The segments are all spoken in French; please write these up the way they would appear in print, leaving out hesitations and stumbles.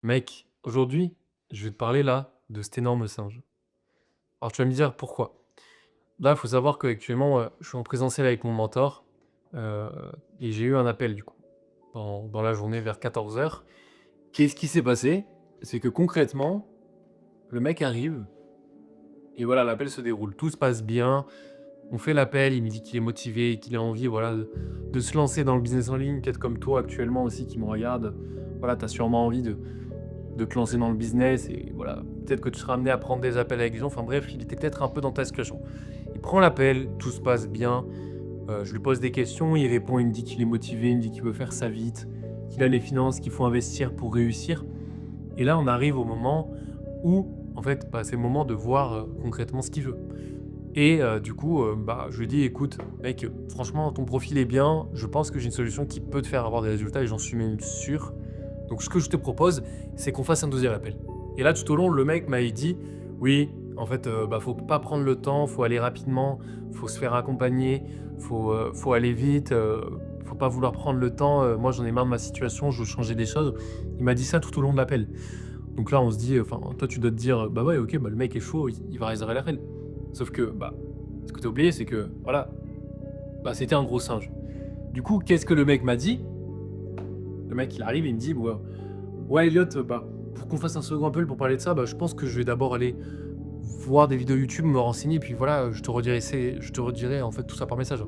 Mec, aujourd'hui, je vais te parler là de cet énorme singe. Alors tu vas me dire pourquoi? Là, il faut savoir qu'actuellement, je suis en présentiel avec mon mentor, heu et j'ai eu un appel du coup, dans la journée vers 14h. Qu'est-ce qui s'est passé? C'est que concrètement, le mec arrive et voilà, l'appel se déroule. Tout se passe bien, on fait l'appel, il me dit qu'il est motivé, qu'il a envie, voilà, de se lancer dans le business en ligne, peut-être comme toi actuellement aussi qui me regarde. Voilà, tu as sûrement envie de te lancer dans le business et voilà, peut-être que tu seras amené à prendre des appels avec des gens. Enfin bref, il était peut-être un peu dans ta situation. Il prend l'appel, tout se passe bien, je lui pose des questions, il répond, il me dit qu'il est motivé, il me dit qu'il veut faire ça vite, qu'il a les finances qu'il faut investir pour réussir et là, on arrive au moment où, en fait, bah, c'est le moment de voir, concrètement ce qu'il veut et du coup, bah, je lui dis: «Écoute mec, franchement ton profil est bien, je pense que j'ai une solution qui peut te faire avoir des résultats et j'en suis même sûr. Donc ce que je te propose, c'est qu'on fasse un deuxième appel». Et là, tout au long, le mec m'avait dit: «Oui, en fait, bah, faut pas prendre le temps, faut aller rapidement, faut se faire accompagner, faut aller vite, faut pas vouloir prendre le temps, moi j'en ai marre de ma situation, je veux changer des choses». Il m'a dit ça tout au long de l'appel. Donc là, on se dit, enfin, toi, tu dois te dire: «Bah, ouais, OK, bah, le mec est chaud, il va réserver l'appel». Sauf que, bah, ce que tu as oublié, c'est que, voilà, bah, c'était un gros singe. Du coup, qu'est-ce que le mec m'a dit? Le mec, il arrive et il me dit: «Ouais, ouais Elliot, bah, pour qu'on fasse un second appel pour parler de ça, bah, je pense que je vais d'abord aller voir des vidéos YouTube, me renseigner, puis voilà, je te redirai en fait tout ça par message».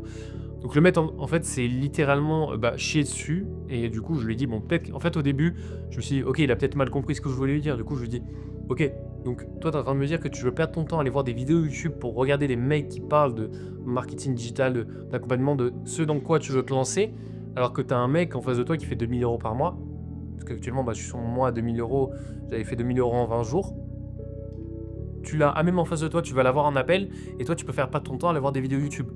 Donc le mec en fait s'est littéralement, bah, chié dessus et du coup je lui ai dit: «Bon peut-être» en fait au début, je me suis dit: «OK, il a peut-être mal compris ce que je voulais lui dire». Du coup je lui ai dit: «OK, donc toi tu es en train de me dire que tu veux perdre ton temps à aller voir des vidéos YouTube pour regarder des mecs qui parlent de marketing digital, d'accompagnement de ce dans quoi tu veux te lancer, alors que tu as un mec en face de toi qui fait 2 000 € par mois». Parce qu'actuellement, bah, je suis sur mon mois à 2 000 €, j'avais fait 2 000 € en 20 jours. Tu l'as même en face de toi, tu vas l'avoir en appel et toi, tu peux faire perdre ton temps à aller voir des vidéos YouTube.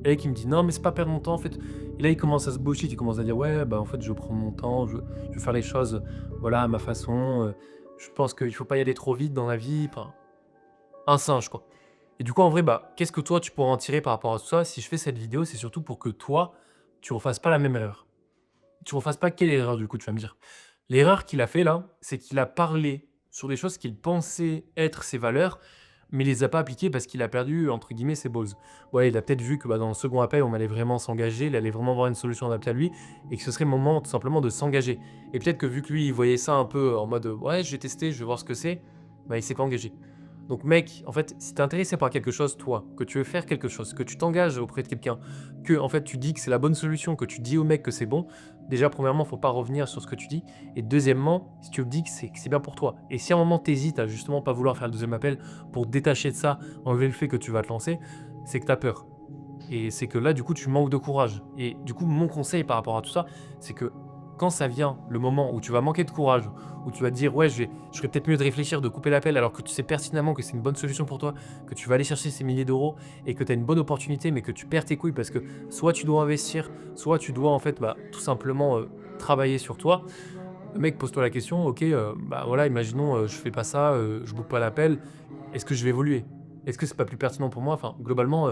Et là, qui me dit: «Non, mais c'est pas perdre mon temps, en fait». Et là, il commence à se bullshit, il commence à dire: «Ouais, bah, en fait, je veux prendre mon temps, je veux faire les choses, voilà, à ma façon, je pense qu'il faut pas y aller trop vite dans la vie». Enfin, un singe, quoi. Et du coup, en vrai, bah, qu'est-ce que toi, tu pourrais en tirer par rapport à tout ça? Si je fais cette vidéo, c'est surtout pour que toi, tu refasses pas la même erreur. Tu refasses pas quelle erreur, du coup, tu vas me dire? L'erreur qu'il a fait là, c'est qu'il a parlé sur des choses qu'il pensait être ses valeurs, mais il les a pas appliquées parce qu'il a perdu, entre guillemets, «ses balls». Ouais, il a peut-être vu que, bah, dans le second appel, on allait vraiment s'engager, il allait vraiment avoir une solution adaptée à lui et que ce serait le moment tout simplement de s'engager. Et peut-être que vu que lui, il voyait ça un peu en mode, «Ouais, je vais tester, je vais voir ce que c'est», bah, il s'est pas engagé. Donc mec, en fait, si tu es intéressé par quelque chose, toi, que tu veux faire quelque chose, que tu t'engages auprès de quelqu'un, que en fait tu dis que c'est la bonne solution, que tu dis au mec que c'est bon, déjà premièrement, faut pas revenir sur ce que tu dis et deuxièmement, si tu me dis que c'est bien pour toi et si à un moment tu hésites à justement pas vouloir faire le deuxième appel pour te détacher de ça, enlever le fait que tu vas te lancer, c'est que tu as peur et c'est que là, du coup, tu manques de courage et du coup, mon conseil par rapport à tout ça, c'est que quand ça vient, le moment où tu vas manquer de courage, où tu vas te dire: «Ouais, je ferais peut-être mieux de réfléchir, de couper l'appel», alors que tu sais pertinemment que c'est une bonne solution pour toi, que tu vas aller chercher ces milliers d'euros et que tu as une bonne opportunité, mais que tu perds tes couilles parce que soit tu dois investir, soit tu dois en fait, bah, tout simplement, travailler sur toi. Mec, pose-toi la question: «OK, bah, voilà, imaginons, je fais pas ça, je boucle pas l'appel, est-ce que je vais évoluer? Est-ce que c'est pas plus pertinent pour moi?» Enfin, globalement,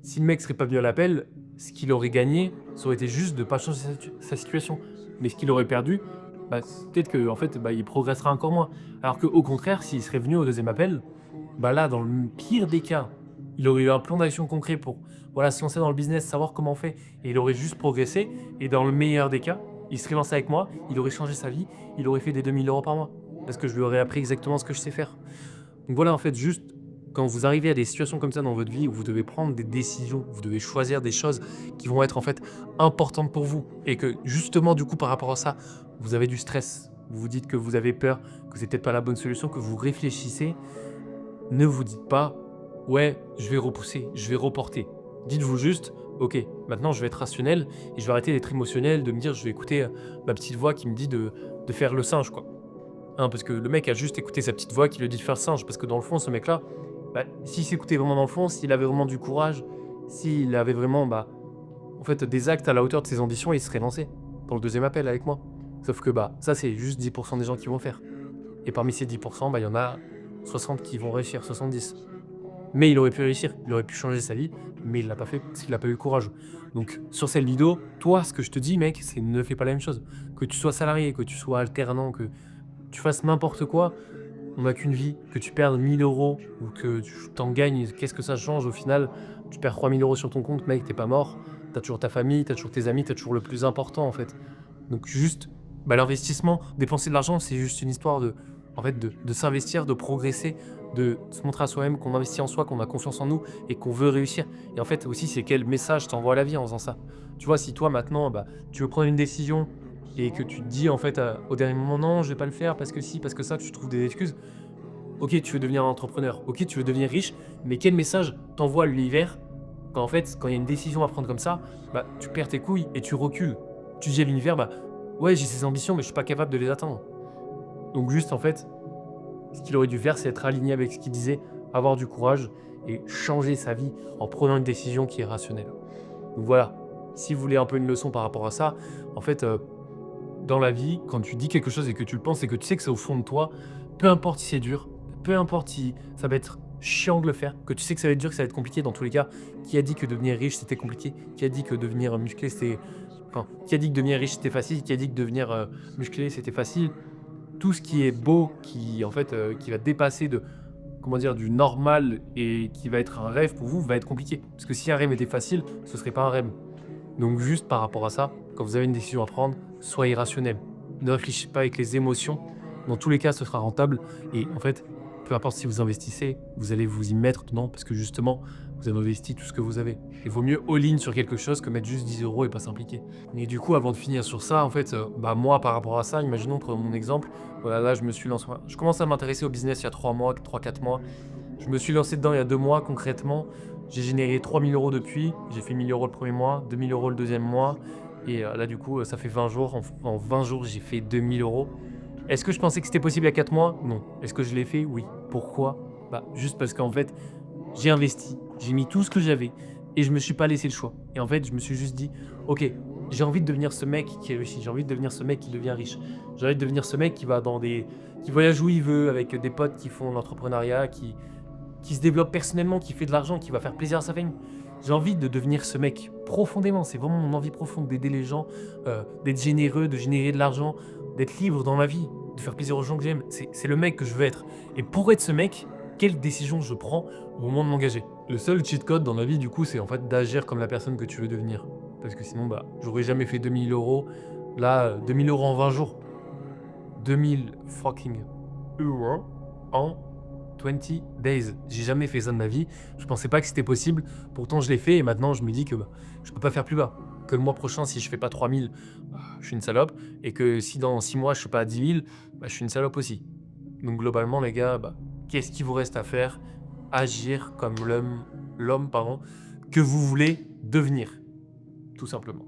si le mec serait pas venu à l'appel, ce qu'il aurait gagné, ça aurait été juste de pas changer sa situation. Mais ce qu'il aurait perdu, bah, c'est peut-être qu'en fait, bah, il progressera encore moins. Alors qu'au contraire, s'il serait venu au deuxième appel, bah, là, dans le pire des cas, il aurait eu un plan d'action concret pour, voilà, se lancer dans le business, savoir comment on fait et il aurait juste progressé et dans le meilleur des cas, il serait lancé avec moi, il aurait changé sa vie, il aurait fait des 2 000 € par mois. Parce que je lui aurais appris exactement ce que je sais faire. Donc voilà, en fait, juste quand vous arrivez à des situations comme ça dans votre vie où vous devez prendre des décisions, vous devez choisir des choses qui vont être en fait importantes pour vous et que justement, du coup, par rapport à ça, vous avez du stress, vous vous dites que vous avez peur, que c'est peut-être pas la bonne solution, que vous réfléchissez, ne vous dites pas: «Ouais, je vais repousser, je vais reporter». Dites-vous juste: «OK, maintenant je vais être rationnel et je vais arrêter d'être émotionnel, de me dire je vais écouter, ma petite voix qui me dit de faire le singe, quoi». Hein, parce que le mec a juste écouté sa petite voix qui lui dit de faire le singe, parce que dans le fond, ce mec-là, bah, s'il s'écoutait vraiment dans le fond, s'il avait vraiment du courage, s'il avait vraiment, bah, en fait, des actes à la hauteur de ses ambitions, il serait lancé dans le deuxième appel avec moi. Sauf que, bah, ça, c'est juste 10 des gens qui vont le faire et parmi ces 10 bah, il y en a 60 qui vont réussir, 70. Mais il aurait pu réussir, il aurait pu changer sa vie, mais il l'a pas fait parce qu'il a pas eu le courage. Donc sur cette vidéo, toi, ce que je te dis mec, c'est ne fais pas la même chose. Que tu sois salarié, que tu sois alternant, que tu fasses n'importe quoi, on n'a qu'une vie. Que tu perdes 1 000 € ou que tu t'en gagnes, qu'est-ce que ça change au final? Tu perds 3 000 € sur ton compte, mec, tu pas mort. Tu as toujours ta famille, tu as toujours tes amis, tu as toujours le plus important en fait. Donc juste, bah, l'investissement, dépenser de l'argent, c'est juste une histoire de en fait, de s'investir, de progresser, de se montrer à soi-même qu'on investit en soi, qu'on a confiance en nous et qu'on veut réussir. Et en fait aussi, c'est quel message tu envoies à la vie en faisant ça. Tu vois, si toi maintenant, bah, tu veux prendre une décision et que tu te dis en fait, au dernier moment: «Non, je vais pas le faire parce que si, parce que ça», que tu trouves des excuses. OK, tu veux devenir un entrepreneur, OK, tu veux devenir riche, mais quel message t'envoies à l'univers quand en fait, quand il y a une décision à prendre comme ça, bah, tu perds tes couilles et tu recules. Tu dis à l'univers: «Bah, ouais, j'ai ces ambitions, mais je suis pas capable de les atteindre». Donc juste en fait, ce qu'il aurait dû faire, c'est être aligné avec ce qu'il disait, avoir du courage et changer sa vie en prenant une décision qui est rationnelle. Donc voilà, si vous voulez un peu une leçon par rapport à ça, en fait, dans la vie, quand tu dis quelque chose et que tu le penses et que tu sais que c'est au fond de toi, peu importe si c'est dur, peu importe si ça va être chiant de le faire, que tu sais que ça va être dur, que ça va être compliqué dans tous les cas. Qui a dit que devenir riche c'était compliqué? Qui a dit que devenir musclé c'était. Enfin, qui a dit que devenir riche c'était facile? Qui a dit que devenir musclé c'était facile? Tout ce qui est beau, qui en fait, qui va dépasser de comment dire? Du normal et qui va être un rêve pour vous, va être compliqué. Parce que si un rêve était facile, ce serait pas un rêve. Donc juste par rapport à ça, quand vous avez une décision à prendre, soyez rationnel. Ne réfléchissez pas avec les émotions. Dans tous les cas, ce sera rentable et en fait, peu importe si vous investissez, vous allez vous y mettre dedans parce que justement, vous avez investi tout ce que vous avez. Il vaut mieux all-in sur quelque chose que mettre juste 10 € et pas s'impliquer. Et du coup, avant de finir sur ça, en fait, bah, moi, par rapport à ça, imaginons, prenons mon exemple, voilà, là, je commence à m'intéresser au business il y a 3 mois, 3-4 mois. Je me suis lancé dedans il y a 2 mois concrètement. J'ai généré 3 000 € depuis. J'ai fait 1 000 € le premier mois, 2 000 € le deuxième mois et là du coup, ça fait 20 jours. En 20 jours, j'ai fait 2 000 €. Est-ce que je pensais que c'était possible il y a 4 mois? Non. Est-ce que je l'ai fait? Oui. Pourquoi? Bah, juste parce qu'en fait, j'ai investi, j'ai mis tout ce que j'avais et je me suis pas laissé le choix. Et en fait, je me suis juste dit: «OK, j'ai envie de devenir ce mec qui réussit, j'ai envie de devenir ce mec qui devient riche. J'ai envie de devenir ce mec qui voyage où il veut avec des potes qui font l'entrepreneuriat, qui se développe personnellement, qui fait de l'argent, qui va faire plaisir à sa famille. J'ai envie de devenir ce mec profondément, c'est vraiment mon envie profonde d'aider les gens, d'être généreux, de générer de l'argent, d'être libre dans ma vie, de faire plaisir aux gens que j'aime. C'est le mec que je veux être et pour être ce mec, quelle décision je prends au moment de m'engager? Le seul cheat code dans la vie, du coup, c'est en fait d'agir comme la personne que tu veux devenir. Parce que sinon, bah, j'aurais jamais fait 2 000 €. Là, 2 000 € en 20 jours. 2 000 fucking euros en 20 days. J'ai jamais fait ça de ma vie. Je pensais pas que c'était possible. Pourtant, je l'ai fait et maintenant, je me dis que bah, je peux pas faire plus bas. Que le mois prochain, si je fais pas 3 000, bah, je suis une salope. Et que si dans 6 mois, je suis pas à 10 000, bah, je suis une salope aussi. Donc, globalement, les gars, bah, qu'est-ce qu'il vous reste à faire? Agir comme l'homme, pardon, que vous voulez devenir, tout simplement.